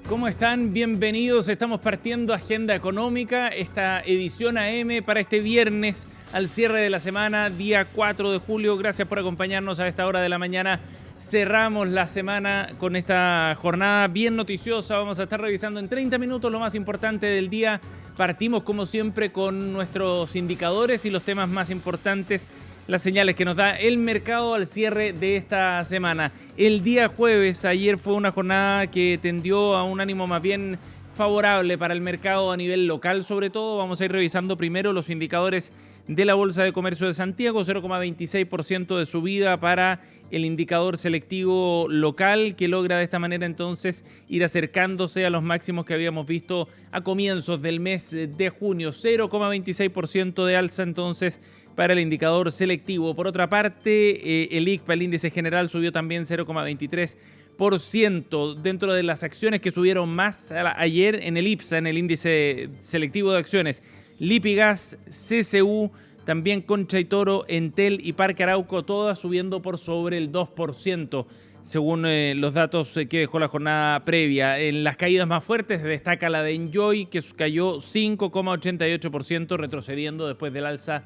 ¿Cómo están? Bienvenidos. Estamos partiendo Agenda Económica, esta edición AM para este viernes al cierre de la semana, día 4 de julio. Gracias por acompañarnos a esta hora de la mañana. Cerramos la semana con esta jornada bien noticiosa. Vamos a estar revisando en 30 minutos lo más importante del día. Partimos como siempre con nuestros indicadores y los temas más importantes, las señales que nos da el mercado al cierre de esta semana. El día jueves, ayer fue una jornada que tendió a un ánimo más bien favorable para el mercado a nivel local, sobre todo. Vamos a ir revisando primero los indicadores de la Bolsa de Comercio de Santiago, 0,26% de subida para el indicador selectivo local, que logra de esta manera entonces ir acercándose a los máximos que habíamos visto a comienzos del mes de junio. 0,26% de alza entonces para el indicador selectivo. Por otra parte, el ICPA, el índice general, subió también 0,23%. Dentro de las acciones que subieron más ayer en el IPSA, en el índice selectivo de acciones, Lipigas, CCU, también Concha y Toro, Entel y Parque Arauco, todas subiendo por sobre el 2%, según los datos que dejó la jornada previa. En las caídas más fuertes destaca la de Enjoy, que cayó 5,88%, retrocediendo después del alza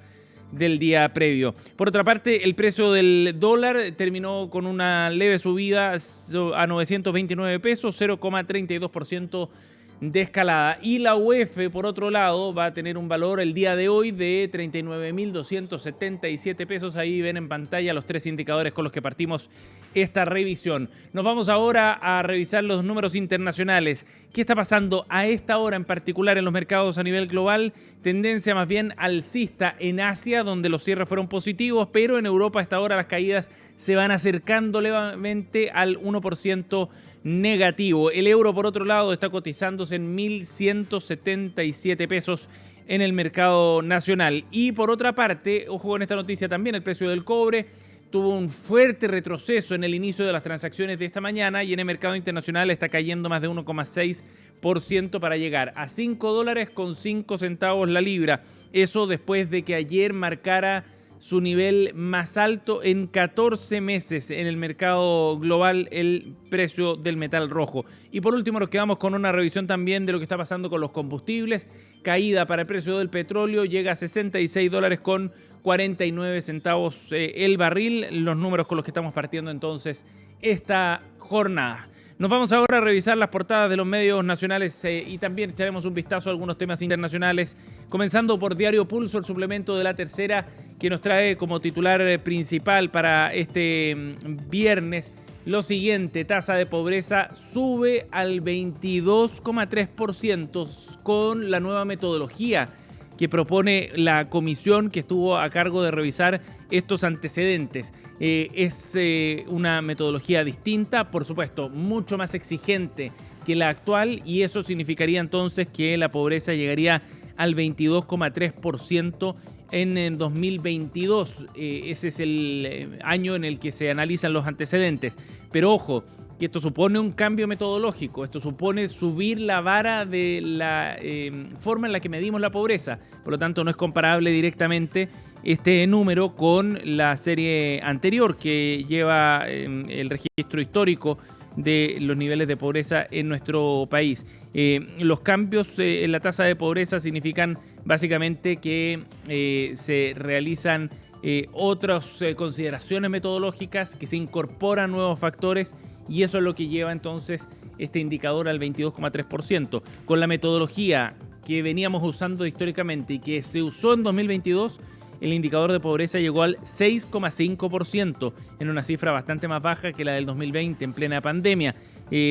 del día previo. Por otra parte, el precio del dólar terminó con una leve subida a 929 pesos, 0,32% de escalada. Y la UF, por otro lado, va a tener un valor el día de hoy de 39.277 pesos. Ahí ven en pantalla los tres indicadores con los que partimos esta revisión. Nos vamos ahora a revisar los números internacionales. ¿Qué está pasando a esta hora en particular en los mercados a nivel global? Tendencia más bien alcista en Asia, donde los cierres fueron positivos, pero en Europa a esta hora las caídas se van acercando levemente al 1% negativo. El euro, por otro lado, está cotizándose en 1.177 pesos en el mercado nacional. Y por otra parte, ojo con esta noticia también, el precio del cobre tuvo un fuerte retroceso en el inicio de las transacciones de esta mañana y en el mercado internacional está cayendo más de 1,6% para llegar a $5.05 la libra. Eso después de que ayer marcara su nivel más alto en 14 meses en el mercado global, el precio del metal rojo. Y por último nos quedamos con una revisión también de lo que está pasando con los combustibles. Caída para el precio del petróleo, llega a $66.49 el barril. Los números con los que estamos partiendo entonces esta jornada. Nos vamos ahora a revisar las portadas de los medios nacionales y también echaremos un vistazo a algunos temas internacionales, comenzando por Diario Pulso, el suplemento de La Tercera, que nos trae como titular principal para este viernes lo siguiente: tasa de pobreza sube al 22,3% con la nueva metodología que propone la comisión que estuvo a cargo de revisar estos antecedentes. Es una metodología distinta, por supuesto, mucho más exigente que la actual, y eso significaría entonces que la pobreza llegaría al 22,3% en 2022. Ese es el año en el que se analizan los antecedentes. Pero ojo, que esto supone un cambio metodológico, esto supone subir la vara de la forma en la que medimos la pobreza. Por lo tanto, no es comparable directamente este número con la serie anterior que lleva el registro histórico de los niveles de pobreza en nuestro país. Los cambios en la tasa de pobreza significan básicamente que se realizan otras consideraciones metodológicas, que se incorporan nuevos factores, y eso es lo que lleva entonces este indicador al 22,3%. Con la metodología que veníamos usando históricamente y que se usó en 2022, el indicador de pobreza llegó al 6,5%, en una cifra bastante más baja que la del 2020 en plena pandemia.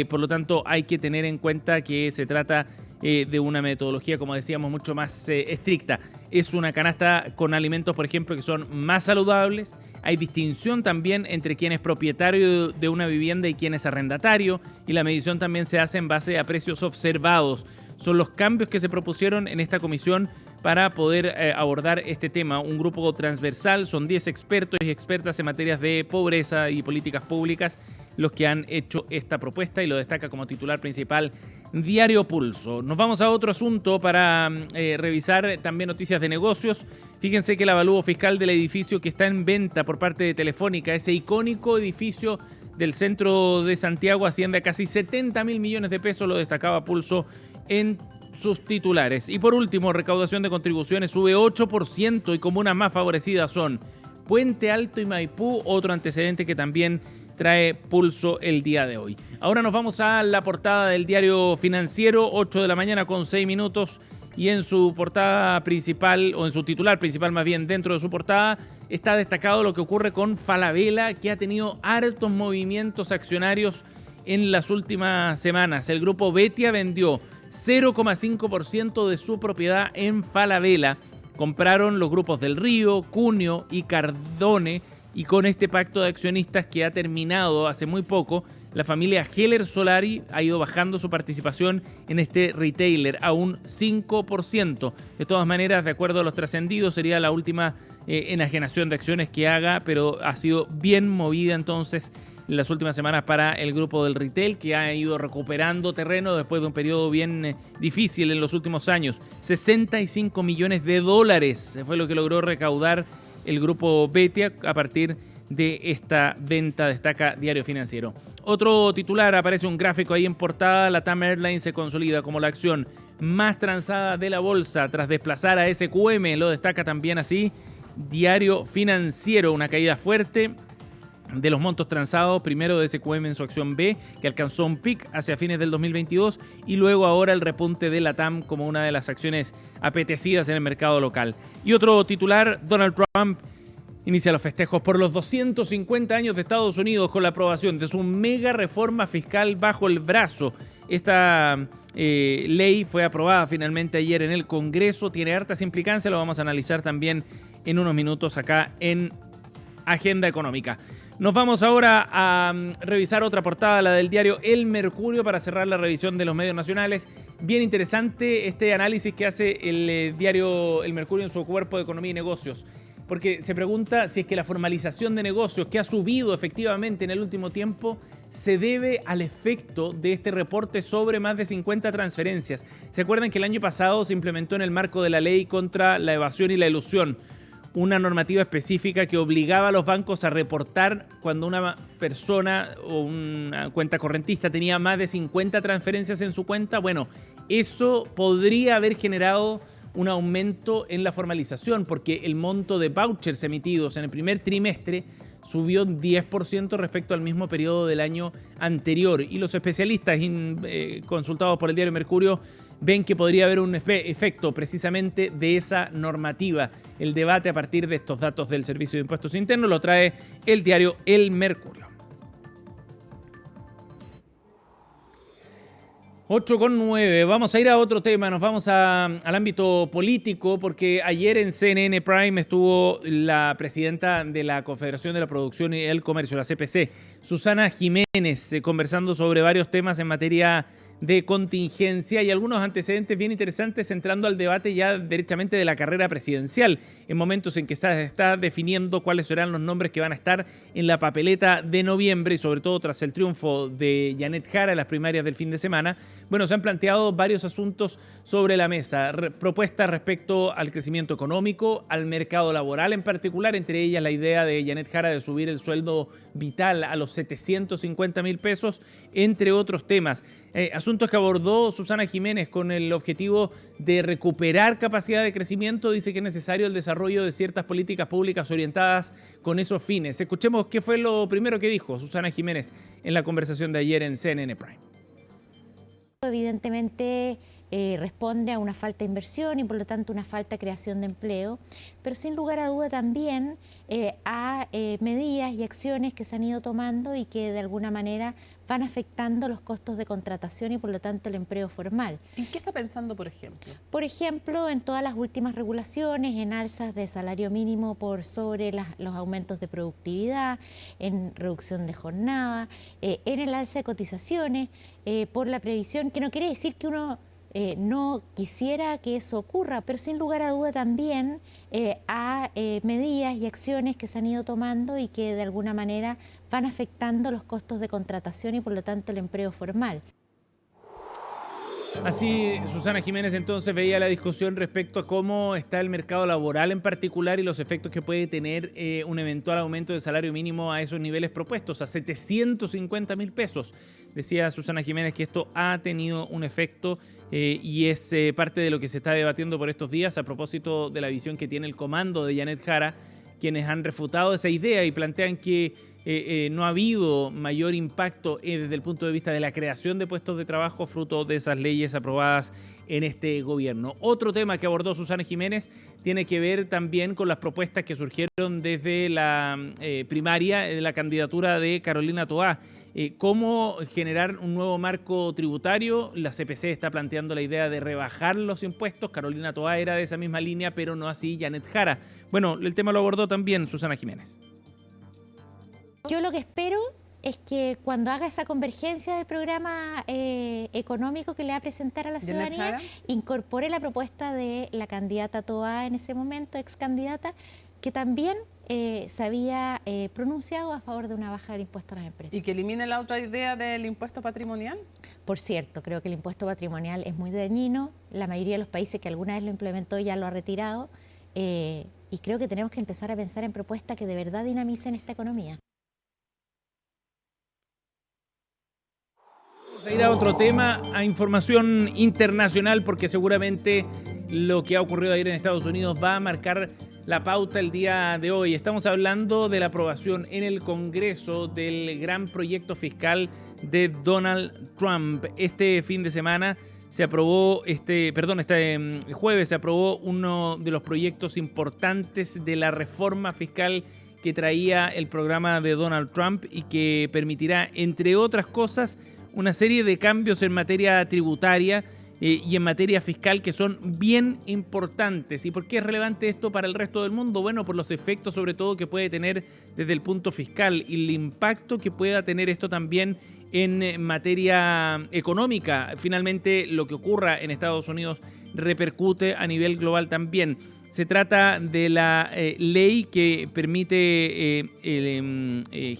Por lo tanto, hay que tener en cuenta que se trata de una metodología, como decíamos, mucho más estricta. Es una canasta con alimentos, por ejemplo, que son más saludables. Hay distinción también entre quien es propietario de una vivienda y quien es arrendatario, y la medición también se hace en base a precios observados. Son los cambios que se propusieron en esta comisión para poder abordar este tema. Un grupo transversal, son 10 expertos y expertas en materias de pobreza y políticas públicas los que han hecho esta propuesta, y lo destaca como titular principal Diario Pulso. Nos vamos a otro asunto para revisar también noticias de negocios. Fíjense que el avalúo fiscal del edificio que está en venta por parte de Telefónica, ese icónico edificio del centro de Santiago asciende a casi 70.000 millones de pesos, lo destacaba Pulso en sus titulares. Y por último, recaudación de contribuciones sube 8% y comunas más favorecidas son Puente Alto y Maipú, otro antecedente que también trae Pulso el día de hoy. Ahora nos vamos a la portada del diario Financiero, 8 de la mañana con 6 minutos, y en su portada principal, o en su titular principal más bien, dentro de su portada, está destacado lo que ocurre con Falabella, que ha tenido hartos movimientos accionarios en las últimas semanas. El grupo Betia vendió 0,5% de su propiedad en Falabella. Compraron los grupos del Río, Cunio y Cardone, y con este pacto de accionistas que ha terminado hace muy poco, la familia Heller Solari ha ido bajando su participación en este retailer a un 5%. De todas maneras, de acuerdo a los trascendidos, sería la última enajenación de acciones que haga, pero ha sido bien movida entonces en las últimas semanas para el grupo del retail, que ha ido recuperando terreno después de un periodo bien difícil en los últimos años. 65 millones de dólares fue lo que logró recaudar el grupo Betia a partir de esta venta, destaca Diario Financiero. Otro titular, aparece un gráfico ahí en portada, LATAM Airlines se consolida como la acción más transada de la bolsa tras desplazar a SQM, lo destaca también así Diario Financiero, una caída fuerte de los montos transados, primero de SQM en su acción B, que alcanzó un pic hacia fines del 2022, y luego ahora el repunte de LATAM como una de las acciones apetecidas en el mercado local. Y otro titular, Donald Trump inicia los festejos por los 250 años de Estados Unidos con la aprobación de su mega reforma fiscal bajo el brazo. Esta ley fue aprobada finalmente ayer en el Congreso, tiene hartas implicancias, lo vamos a analizar también en unos minutos acá en Agenda Económica. Nos vamos ahora a revisar otra portada, la del diario El Mercurio, para cerrar la revisión de los medios nacionales. Bien interesante este análisis que hace el diario El Mercurio en su cuerpo de Economía y Negocios, porque se pregunta si es que la formalización de negocios que ha subido efectivamente en el último tiempo se debe al efecto de este reporte sobre más de 50 transferencias. ¿Se acuerdan que el año pasado se implementó en el marco de la ley contra la evasión y la elusión una normativa específica que obligaba a los bancos a reportar cuando una persona o una cuenta correntista tenía más de 50 transferencias en su cuenta? Bueno, eso podría haber generado un aumento en la formalización, porque el monto de vouchers emitidos en el primer trimestre subió 10% respecto al mismo periodo del año anterior. Y los especialistas consultados por el diario Mercurio ven que podría haber un efecto precisamente de esa normativa. El debate a partir de estos datos del Servicio de Impuestos Internos lo trae el diario El Mercurio. 8:09. Vamos a ir a otro tema, nos vamos al ámbito político, porque ayer en CNN Prime estuvo la presidenta de la Confederación de la Producción y el Comercio, la CPC, Susana Jiménez, conversando sobre varios temas en materia de contingencia y algunos antecedentes bien interesantes, entrando al debate ya derechamente de la carrera presidencial, en momentos en que se está definiendo cuáles serán los nombres que van a estar en la papeleta de noviembre, y sobre todo tras el triunfo de Janet Jara en las primarias del fin de semana. Bueno, se han planteado varios asuntos sobre la mesa, propuestas respecto al crecimiento económico, al mercado laboral en particular, entre ellas la idea de Janet Jara de subir el sueldo vital a los 750.000 pesos, entre otros temas. Asuntos que abordó Susana Jiménez con el objetivo de recuperar capacidad de crecimiento. Dice que es necesario el desarrollo de ciertas políticas públicas orientadas con esos fines. Escuchemos qué fue lo primero que dijo Susana Jiménez en la conversación de ayer en CNN Prime. Evidentemente responde a una falta de inversión y por lo tanto una falta de creación de empleo, pero sin lugar a duda también a medidas y acciones que se han ido tomando y que de alguna manera van afectando los costos de contratación y por lo tanto el empleo formal. ¿En qué está pensando, por ejemplo? Por ejemplo, en todas las últimas regulaciones, en alzas de salario mínimo por sobre los aumentos de productividad, en reducción de jornada, en el alza de cotizaciones, por la previsión, que no quiere decir que uno no quisiera que eso ocurra, pero sin lugar a duda también a medidas y acciones que se han ido tomando y que de alguna manera van afectando los costos de contratación y por lo tanto el empleo formal. Así, Susana Jiménez entonces veía la discusión respecto a cómo está el mercado laboral en particular y los efectos que puede tener un eventual aumento del salario mínimo a esos niveles propuestos, a 750.000 pesos. Decía Susana Jiménez que esto ha tenido un efecto y es parte de lo que se está debatiendo por estos días a propósito de la visión que tiene el comando de Janet Jara, quienes han refutado esa idea y plantean que no ha habido mayor impacto desde el punto de vista de la creación de puestos de trabajo fruto de esas leyes aprobadas en este gobierno. Otro tema que abordó Susana Jiménez tiene que ver también con las propuestas que surgieron desde la primaria de la candidatura de Carolina Toá. ¿Cómo generar un nuevo marco tributario? La CPC está planteando la idea de rebajar los impuestos. Carolina Toá era de esa misma línea, pero no así Janet Jara. Bueno, el tema lo abordó también Susana Jiménez. Yo lo que espero es que cuando haga esa convergencia del programa económico que le va a presentar a la ciudadanía, incorpore la propuesta de la candidata Toá en ese momento, ex candidata, que también se había pronunciado a favor de una baja del impuesto a las empresas. ¿Y que elimine la otra idea del impuesto patrimonial? Por cierto, creo que el impuesto patrimonial es muy dañino. La mayoría de los países que alguna vez lo implementó ya lo ha retirado. Y creo que tenemos que empezar a pensar en propuestas que de verdad dinamicen esta economía. Vamos a ir a otro tema, a información internacional, porque seguramente lo que ha ocurrido ayer en Estados Unidos va a marcar la pauta el día de hoy. Estamos hablando de la aprobación en el Congreso del gran proyecto fiscal de Donald Trump. Este fin de semana se aprobó, este jueves se aprobó uno de los proyectos importantes de la reforma fiscal que traía el programa de Donald Trump y que permitirá, entre otras cosas, una serie de cambios en materia tributaria y en materia fiscal que son bien importantes. ¿Y por qué es relevante esto para el resto del mundo? Bueno, por los efectos sobre todo que puede tener desde el punto fiscal y el impacto que pueda tener esto también en materia económica. Finalmente, lo que ocurra en Estados Unidos repercute a nivel global también. Se trata de la ley que permite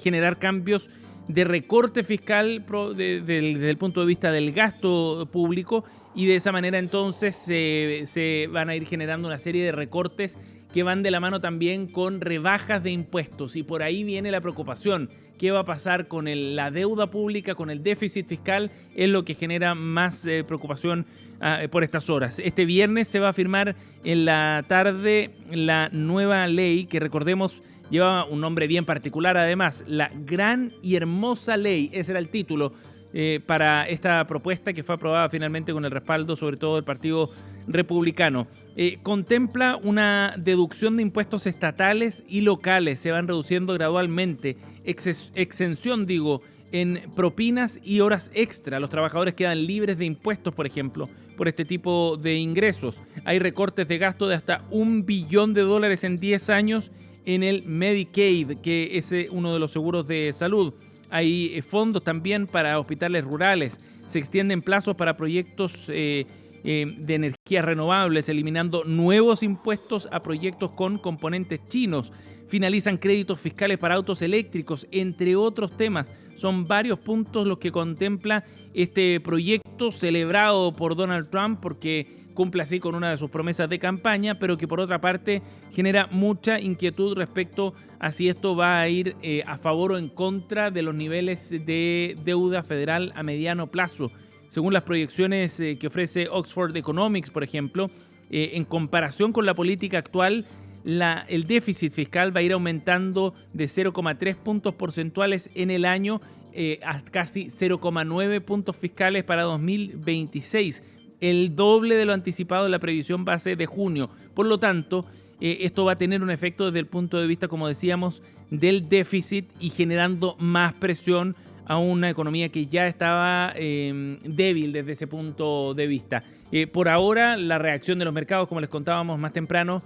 generar cambios de recorte fiscal desde el punto de vista del gasto público y de esa manera entonces se van a ir generando una serie de recortes que van de la mano también con rebajas de impuestos y por ahí viene la preocupación. ¿Qué va a pasar con la deuda pública, con el déficit fiscal? Es lo que genera más preocupación por estas horas. Este viernes se va a firmar en la tarde la nueva ley que, recordemos, lleva un nombre bien particular además, la Gran y Hermosa Ley. Ese era el título para esta propuesta que fue aprobada finalmente con el respaldo sobre todo del Partido Republicano. Contempla una deducción de impuestos estatales y locales, se van reduciendo gradualmente, exención en propinas y horas extra. Los trabajadores quedan libres de impuestos, por ejemplo, por este tipo de ingresos. Hay recortes de gasto de hasta $1 billón en 10 años en el Medicaid, que es uno de los seguros de salud. Hay fondos también para hospitales rurales. Se extienden plazos para proyectos de energías renovables, eliminando nuevos impuestos a proyectos con componentes chinos. Finalizan créditos fiscales para autos eléctricos, entre otros temas. Son varios puntos los que contempla este proyecto celebrado por Donald Trump porque cumple así con una de sus promesas de campaña, pero que por otra parte genera mucha inquietud respecto a si esto va a ir a favor o en contra de los niveles de deuda federal a mediano plazo. Según las proyecciones que ofrece Oxford Economics, por ejemplo, en comparación con la política actual, el déficit fiscal va a ir aumentando de 0,3 puntos porcentuales en el año a casi 0,9 puntos fiscales para 2026, el doble de lo anticipado en la previsión base de junio. Por lo tanto, esto va a tener un efecto desde el punto de vista, como decíamos, del déficit y generando más presión a una economía que ya estaba débil desde ese punto de vista. Por ahora, la reacción de los mercados, como les contábamos más temprano,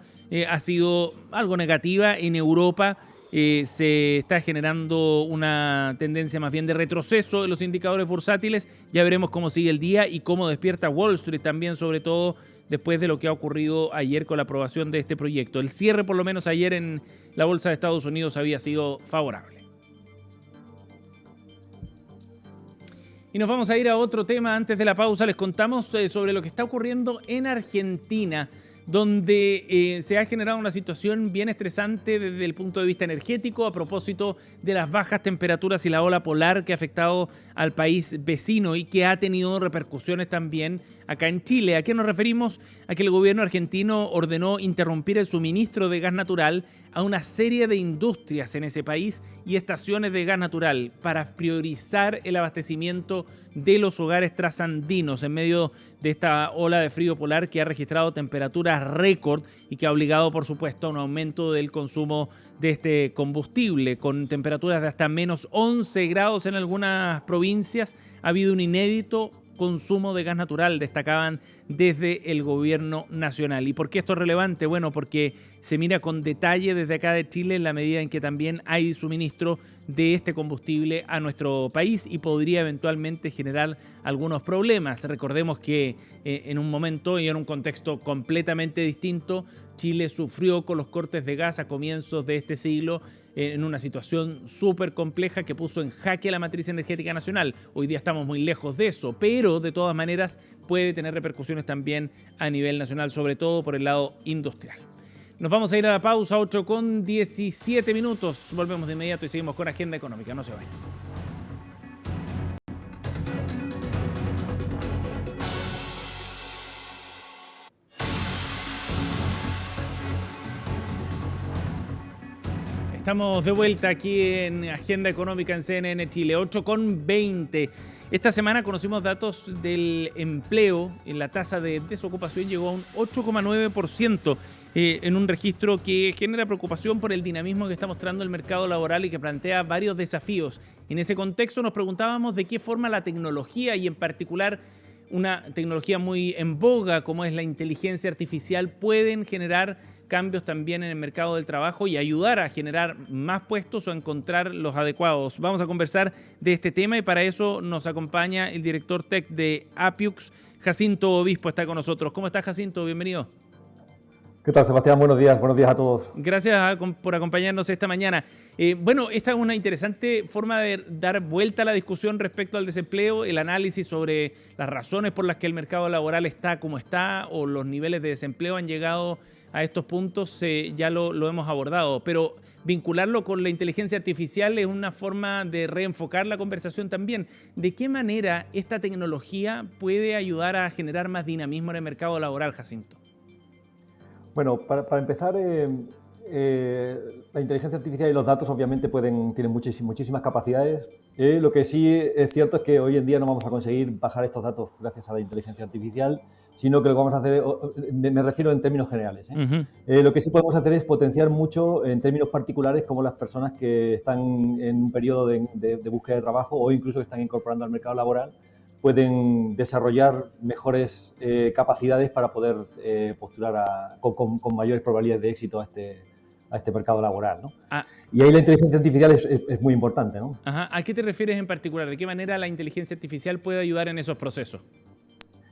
ha sido algo negativa. En Europa se está generando una tendencia más bien de retroceso de los indicadores bursátiles. Ya veremos cómo sigue el día y cómo despierta Wall Street también, sobre todo después de lo que ha ocurrido ayer con la aprobación de este proyecto. El cierre, por lo menos ayer en la bolsa de Estados Unidos, había sido favorable. Y nos vamos a ir a otro tema. Antes de la pausa les contamos sobre lo que está ocurriendo en Argentina, donde se ha generado una situación bien estresante desde el punto de vista energético a propósito de las bajas temperaturas y la ola polar que ha afectado al país vecino y que ha tenido repercusiones también acá en Chile. ¿A qué nos referimos? A que el gobierno argentino ordenó interrumpir el suministro de gas natural a una serie de industrias en ese país y estaciones de gas natural para priorizar el abastecimiento de los hogares trasandinos en medio de esta ola de frío polar que ha registrado temperaturas récord y que ha obligado, por supuesto, a un aumento del consumo de este combustible, con temperaturas de hasta menos 11 grados en algunas provincias. Ha habido un inédito consumo de gas natural, destacaban desde el gobierno nacional. ¿Y por qué esto es relevante? Bueno, porque se mira con detalle desde acá de Chile en la medida en que también hay suministro de este combustible a nuestro país y podría eventualmente generar algunos problemas. Recordemos que en un momento y en un contexto completamente distinto, Chile sufrió con los cortes de gas a comienzos de este siglo en una situación súper compleja que puso en jaque la matriz energética nacional. Hoy día estamos muy lejos de eso, pero de todas maneras puede tener repercusiones también a nivel nacional, sobre todo por el lado industrial. Nos vamos a ir a la pausa, 8:17. Volvemos de inmediato y seguimos con Agenda Económica. No se vayan. Estamos de vuelta aquí en Agenda Económica en CNN Chile, 8:20. Esta semana conocimos datos del empleo. La tasa de desocupación llegó a un 8,9%, en un registro que genera preocupación por el dinamismo que está mostrando el mercado laboral y que plantea varios desafíos. En ese contexto nos preguntábamos de qué forma la tecnología y en particular una tecnología muy en boga como es la inteligencia artificial pueden generar cambios también en el mercado del trabajo y ayudar a generar más puestos o a encontrar los adecuados. Vamos a conversar de este tema y para eso nos acompaña el director tech de Apiux, Jacinto Obispo, está con nosotros. ¿Cómo estás, Jacinto? Bienvenido. ¿Qué tal, Sebastián? Buenos días a todos. Gracias por acompañarnos esta mañana. Bueno, esta es una interesante forma de dar vuelta a la discusión respecto al desempleo, el análisis sobre las razones por las que el mercado laboral está como está o los niveles de desempleo han llegado a estos puntos, ya lo hemos abordado, pero vincularlo con la inteligencia artificial es una forma de reenfocar la conversación también. ¿De qué manera esta tecnología puede ayudar a generar más dinamismo en el mercado laboral, Jacinto? Bueno, para empezar, la inteligencia artificial y los datos obviamente tienen muchísimas capacidades. Lo que sí es cierto es que hoy en día no vamos a conseguir bajar estos datos gracias a la inteligencia artificial, sino que lo que vamos a hacer, me refiero en términos generales. Lo que sí podemos hacer es potenciar mucho en términos particulares como las personas que están en un periodo de búsqueda de trabajo o incluso que están incorporando al mercado laboral pueden desarrollar mejores capacidades para poder postular con mayores probabilidades de éxito a este mercado laboral, ¿no? Y ahí la inteligencia artificial es muy importante, ¿no? Ajá. ¿A qué te refieres en particular? ¿De qué manera la inteligencia artificial puede ayudar en esos procesos?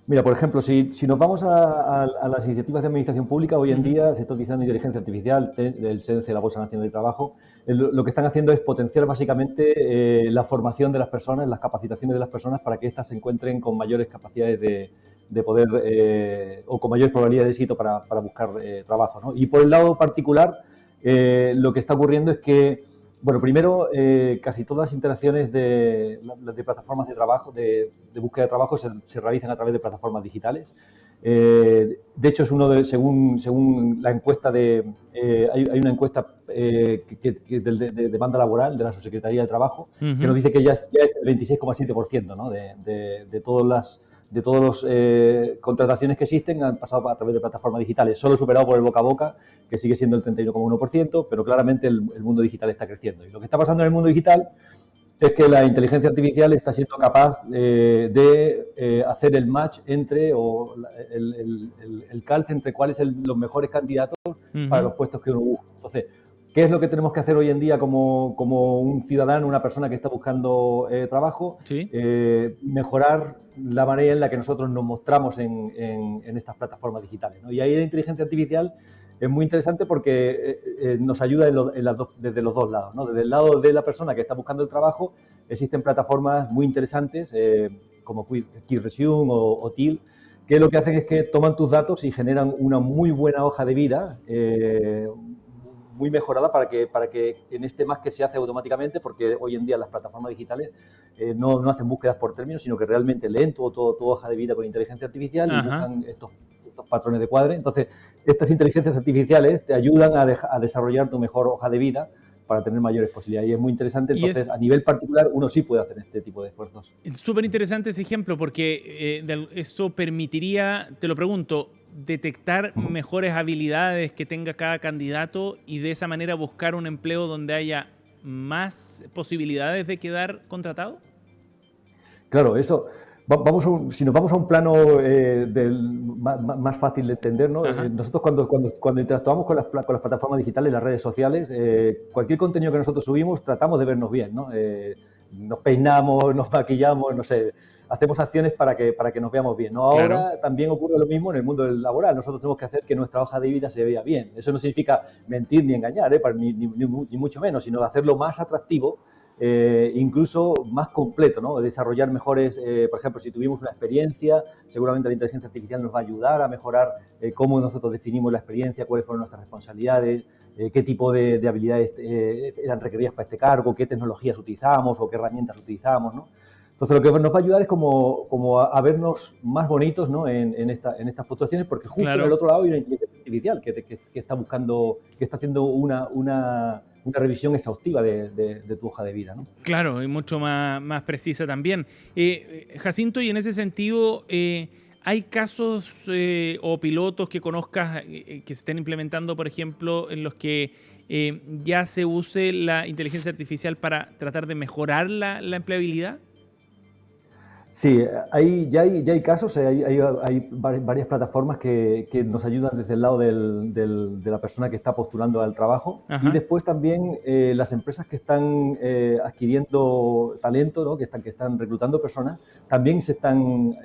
Mira, por ejemplo, si nos vamos a las iniciativas de administración pública, hoy en día se está utilizando inteligencia artificial, el SENCE, la Bolsa Nacional de Trabajo. Lo que están haciendo es potenciar básicamente la formación de las personas, las capacitaciones de las personas para que éstas se encuentren con mayores capacidades de poder o con mayores probabilidades de éxito para buscar trabajo, ¿no? Y por el lado particular, lo que está ocurriendo es que, bueno, primero, casi todas las interacciones de plataformas de trabajo, de búsqueda de trabajo, se realizan a través de plataformas digitales. De hecho, es según la encuesta hay una encuesta de demanda laboral de la Subsecretaría de Trabajo, que nos dice que ya es el 26,7%, ¿no? de todas las contrataciones que existen han pasado a través de plataformas digitales, solo superado por el boca a boca, que sigue siendo el 31,1%, pero claramente el mundo digital está creciendo. Y lo que está pasando en el mundo digital es que la inteligencia artificial está siendo capaz de hacer el match entre, o el calce entre cuáles son los mejores candidatos para los puestos que uno busca. Entonces, ¿qué es lo que tenemos que hacer hoy en día como un ciudadano, una persona que está buscando trabajo? ¿Sí? Mejorar la manera en la que nosotros nos mostramos en estas plataformas digitales, ¿no? Y ahí la inteligencia artificial es muy interesante porque nos ayuda desde los dos lados, ¿no? Desde el lado de la persona que está buscando el trabajo, existen plataformas muy interesantes como Quick Resume o TIL, que lo que hacen es que toman tus datos y generan una muy buena hoja de vida, muy mejorada para que en este más que se hace automáticamente, porque hoy en día las plataformas digitales no hacen búsquedas por términos, sino que realmente leen tu hoja de vida con inteligencia artificial. Ajá. Y buscan estos patrones de cuadre. Entonces, estas inteligencias artificiales te ayudan a desarrollar tu mejor hoja de vida para tener mayores posibilidades. Y es muy interesante. Entonces, a nivel particular, uno sí puede hacer este tipo de esfuerzos. Es súper interesante ese ejemplo, porque eso permitiría, te lo pregunto, detectar mejores habilidades que tenga cada candidato y de esa manera buscar un empleo donde haya más posibilidades de quedar contratado? Claro, eso. Si nos vamos a un plano más fácil de entender, ¿no? Nosotros cuando interactuamos con las plataformas digitales, las redes sociales, cualquier contenido que nosotros subimos tratamos de vernos bien, ¿no? Nos peinamos, nos maquillamos, no sé, hacemos acciones para que nos veamos bien, ¿no? Ahora claro. También ocurre lo mismo en el mundo laboral. Nosotros tenemos que hacer que nuestra hoja de vida se vea bien. Eso no significa mentir ni engañar, ni mucho menos, sino hacerlo más atractivo, incluso más completo, ¿no? Desarrollar mejores, por ejemplo, si tuvimos una experiencia, seguramente la inteligencia artificial nos va a ayudar a mejorar cómo nosotros definimos la experiencia, cuáles fueron nuestras responsabilidades, qué tipo de habilidades eran requeridas para este cargo, qué tecnologías utilizamos o qué herramientas utilizamos, ¿no? Entonces, lo que nos va a ayudar es como a vernos más bonitos, ¿no? en estas puntuaciones, porque justo claro. En el otro lado hay una inteligencia artificial que está buscando, que está haciendo una revisión exhaustiva de tu hoja de vida, ¿no? Claro, y mucho más precisa también. Jacinto, y en ese sentido, ¿hay casos o pilotos que conozcas que se estén implementando, por ejemplo, en los que ya se use la inteligencia artificial para tratar de mejorar la empleabilidad? Sí, ya hay casos, hay varias plataformas que nos ayudan desde el lado de la persona que está postulando al trabajo. Ajá. Y después también las empresas que están adquiriendo talento, ¿no? que están reclutando personas, también se están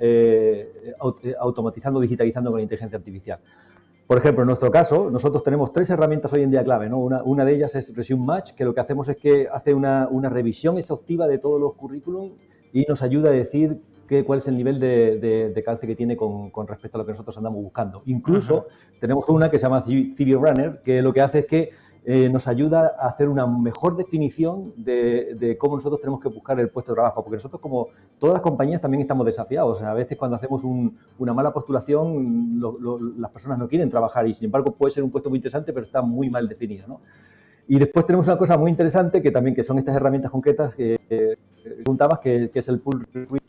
automatizando, digitalizando con la inteligencia artificial. Por ejemplo, en nuestro caso, nosotros tenemos 3 herramientas hoy en día clave, ¿no? Una de ellas es Resume Match, que lo que hacemos es que hace una revisión exhaustiva de todos los currículums y nos ayuda a decir cuál es el nivel de calce que tiene con respecto a lo que nosotros andamos buscando. Incluso tenemos una que se llama CV Runner, que lo que hace es que nos ayuda a hacer una mejor definición de cómo nosotros tenemos que buscar el puesto de trabajo, porque nosotros, como todas las compañías, también estamos desafiados. O sea, a veces cuando hacemos una mala postulación, las personas no quieren trabajar y, sin embargo, puede ser un puesto muy interesante, pero está muy mal definido, ¿no? Y después tenemos una cosa muy interesante que son estas herramientas concretas que preguntabas, que es el Pull Recruit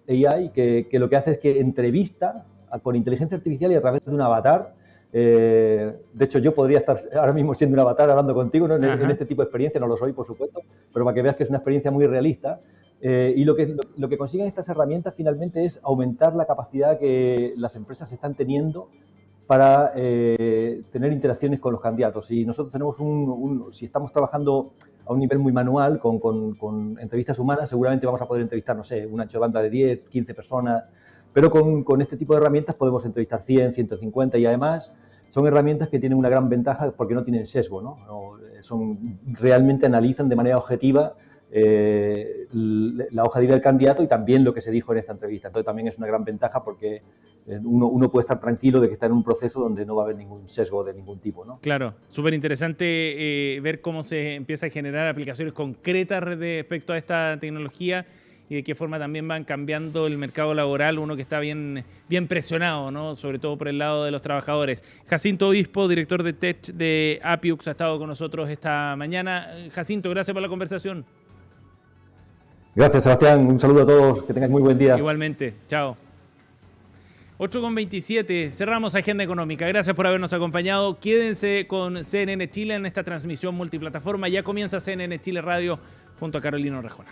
AI, que lo que hace es que entrevista con inteligencia artificial y a través de un avatar. De hecho, yo podría estar ahora mismo siendo un avatar hablando contigo, ¿no? en este tipo de experiencia. No lo soy, por supuesto, pero para que veas que es una experiencia muy realista. Y lo que consiguen estas herramientas finalmente es aumentar la capacidad que las empresas están teniendo para tener interacciones con los candidatos. Si nosotros tenemos si estamos trabajando a un nivel muy manual con entrevistas humanas, seguramente vamos a poder entrevistar, no sé, una ancho de banda de 10, 15 personas, pero con este tipo de herramientas podemos entrevistar 100, 150 y además son herramientas que tienen una gran ventaja porque no tienen sesgo, ¿no? Realmente analizan de manera objetiva la hoja de vida del candidato y también lo que se dijo en esta entrevista. Entonces también es una gran ventaja porque uno puede estar tranquilo de que está en un proceso donde no va a haber ningún sesgo de ningún tipo, ¿no? Claro, súper interesante ver cómo se empieza a generar aplicaciones concretas respecto a esta tecnología y de qué forma también van cambiando el mercado laboral, uno que está bien presionado, ¿no? Sobre todo por el lado de los trabajadores. Jacinto Obispo, director de Tech de Appiux, ha estado con nosotros esta mañana. Jacinto, gracias por la conversación. Gracias, Sebastián. Un saludo a todos. Que tengáis muy buen día. Igualmente. Chao. 8:27. Cerramos Agenda Económica. Gracias por habernos acompañado. Quédense con CNN Chile en esta transmisión multiplataforma. Ya comienza CNN Chile Radio junto a Carolina Orrejona.